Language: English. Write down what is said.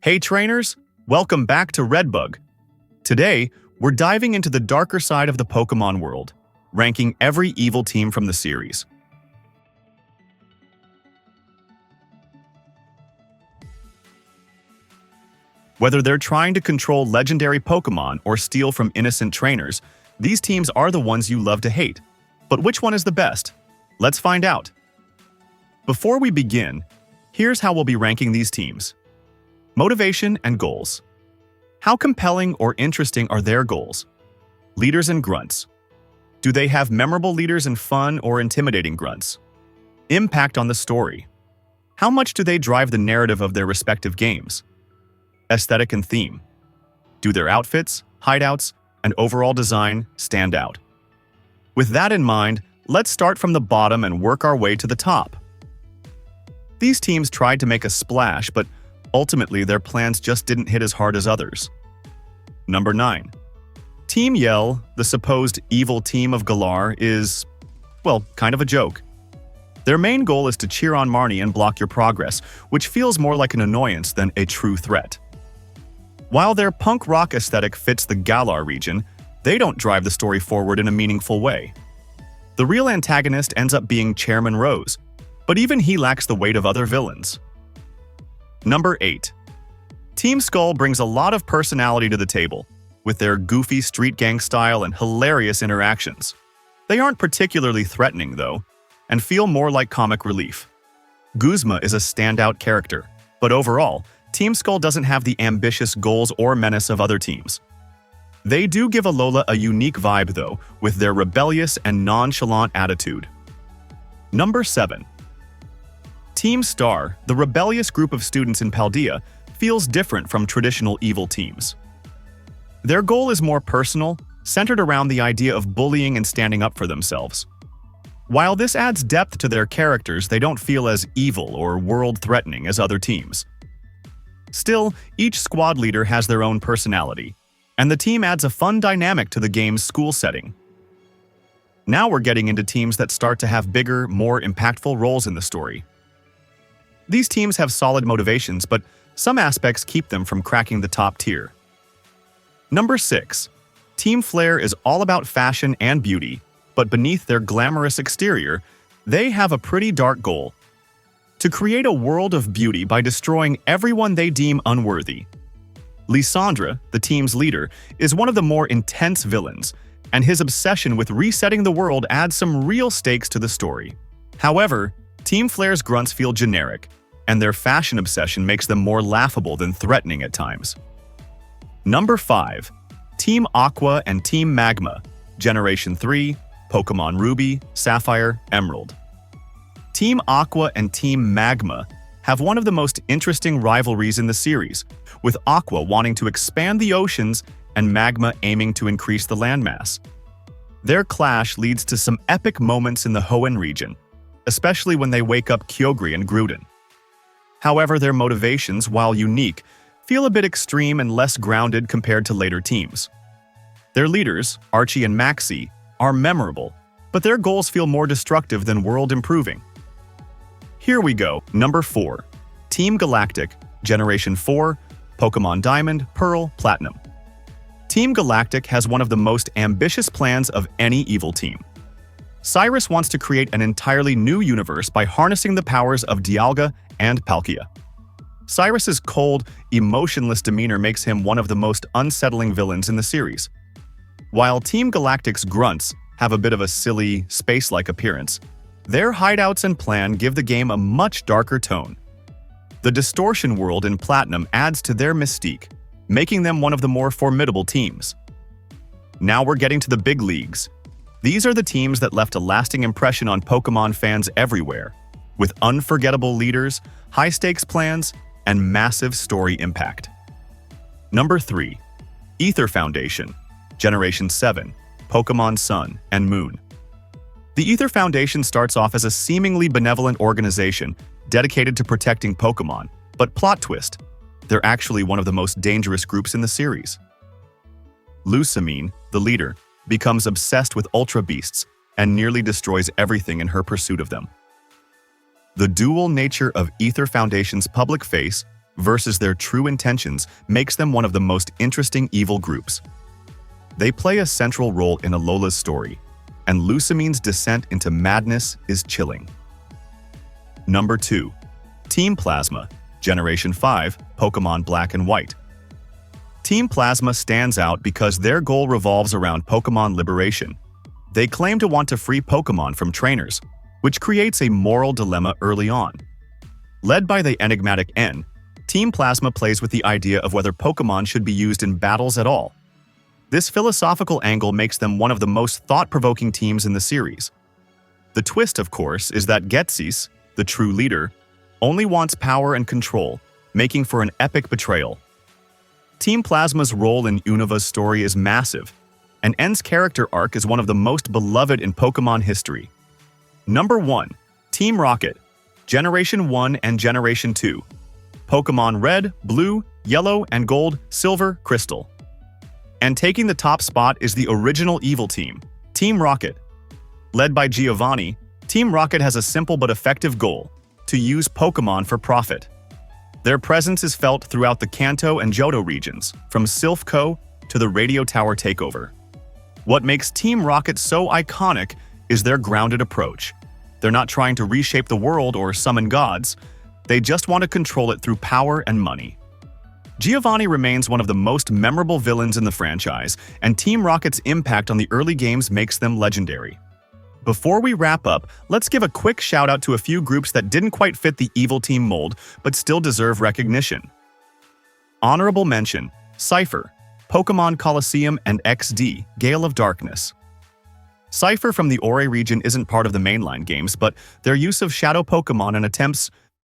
Hey trainers, welcome back to Redbug. Today, we're diving into the darker side of the Pokémon world, ranking every evil team from the series. Whether they're trying to control legendary Pokémon or steal from innocent trainers, these teams are the ones you love to hate. But which one is the best? Let's find out. Before we begin, here's how we'll be ranking these teams. Motivation and goals. How compelling or interesting are their goals? Leaders and grunts. Do they have memorable leaders and fun or intimidating grunts? Impact on the story. How much do they drive the narrative of their respective games? Aesthetic and theme. Do their outfits, hideouts, and overall design stand out? With that in mind, let's start from the bottom and work our way to the top. These teams tried to make a splash, but ultimately their plans just didn't hit as hard as others. Number 9. Team Yell, the supposed evil team of Galar, is, well, kind of a joke. Their main goal is to cheer on Marnie and block your progress, which feels more like an annoyance than a true threat. While their punk rock aesthetic fits the Galar region, they don't drive the story forward in a meaningful way. The real antagonist ends up being Chairman Rose, but even he lacks the weight of other villains. Number 8. Team Skull brings a lot of personality to the table, with their goofy street gang style and hilarious interactions. They aren't particularly threatening, though, and feel more like comic relief. Guzma is a standout character, but overall, Team Skull doesn't have the ambitious goals or menace of other teams. They do give Alola a unique vibe, though, with their rebellious and nonchalant attitude. Number 7. Team Star, the rebellious group of students in Paldea, feels different from traditional evil teams. Their goal is more personal, centered around the idea of bullying and standing up for themselves. While this adds depth to their characters, they don't feel as evil or world-threatening as other teams. Still, each squad leader has their own personality, and the team adds a fun dynamic to the game's school setting. Now we're getting into teams that start to have bigger, more impactful roles in the story. These teams have solid motivations, but some aspects keep them from cracking the top tier. Number 6. Team Flare is all about fashion and beauty, but beneath their glamorous exterior, they have a pretty dark goal: to create a world of beauty by destroying everyone they deem unworthy. Lysandra, the team's leader, is one of the more intense villains, and his obsession with resetting the world adds some real stakes to the story. However, Team Flare's grunts feel generic, and their fashion obsession makes them more laughable than threatening at times. Number 5. Team Aqua and Team Magma, Generation 3, Pokémon Ruby, Sapphire, Emerald. Team Aqua and Team Magma have one of the most interesting rivalries in the series, with Aqua wanting to expand the oceans and Magma aiming to increase the landmass. Their clash leads to some epic moments in the Hoenn region, especially when they wake up Kyogre and Gruden. However, their motivations, while unique, feel a bit extreme and less grounded compared to later teams. Their leaders, Archie and Maxie, are memorable, but their goals feel more destructive than world-improving. Here we go. Number 4. Team Galactic, Generation 4, Pokémon Diamond, Pearl, Platinum. Team Galactic has one of the most ambitious plans of any evil team. Cyrus wants to create an entirely new universe by harnessing the powers of Dialga and Palkia. Cyrus's cold, emotionless demeanor makes him one of the most unsettling villains in the series. While Team Galactic's grunts have a bit of a silly, space-like appearance, their hideouts and plan give the game a much darker tone. The distortion world in Platinum adds to their mystique, making them one of the more formidable teams. Now we're getting to the big leagues. These are the teams that left a lasting impression on Pokémon fans everywhere, with unforgettable leaders, high-stakes plans, and massive story impact. Number 3. Aether Foundation, Generation 7, Pokémon Sun and Moon. The Aether Foundation starts off as a seemingly benevolent organization dedicated to protecting Pokémon, but plot twist, they're actually one of the most dangerous groups in the series. Lusamine, the leader, becomes obsessed with Ultra Beasts and nearly destroys everything in her pursuit of them. The dual nature of Aether Foundation's public face versus their true intentions makes them one of the most interesting evil groups. They play a central role in Alola's story, and Lucamine's descent into madness is chilling. Number 2. Team Plasma, Generation 5, Pokémon Black and White. Team Plasma stands out because their goal revolves around Pokémon liberation. They claim to want to free Pokémon from trainers, which creates a moral dilemma early on. Led by the enigmatic N, Team Plasma plays with the idea of whether Pokémon should be used in battles at all. This philosophical angle makes them one of the most thought-provoking teams in the series. The twist, of course, is that GlitchxCity, the true leader, only wants power and control, making for an epic betrayal. Team Plasma's role in Unova's story is massive, and N's character arc is one of the most beloved in Pokémon history. Number 1. Team Rocket, Generation 1 and Generation 2. Pokémon Red, Blue, Yellow, and Gold, Silver, Crystal. And taking the top spot is the original evil team, Team Rocket. Led by Giovanni, Team Rocket has a simple but effective goal: to use Pokémon for profit. Their presence is felt throughout the Kanto and Johto regions, from Silph to the Radio Tower takeover. What makes Team Rocket so iconic is their grounded approach. They're not trying to reshape the world or summon gods, they just want to control it through power and money. Giovanni remains one of the most memorable villains in the franchise, and Team Rocket's impact on the early games makes them legendary. Before we wrap up, let's give a quick shout out to a few groups that didn't quite fit the evil team mold, but still deserve recognition. Honorable mention: Cypher, Pokémon Colosseum, and XD, Gale of Darkness. Cypher from the Ore region isn't part of the mainline games, but their use of shadow Pokémon and attempts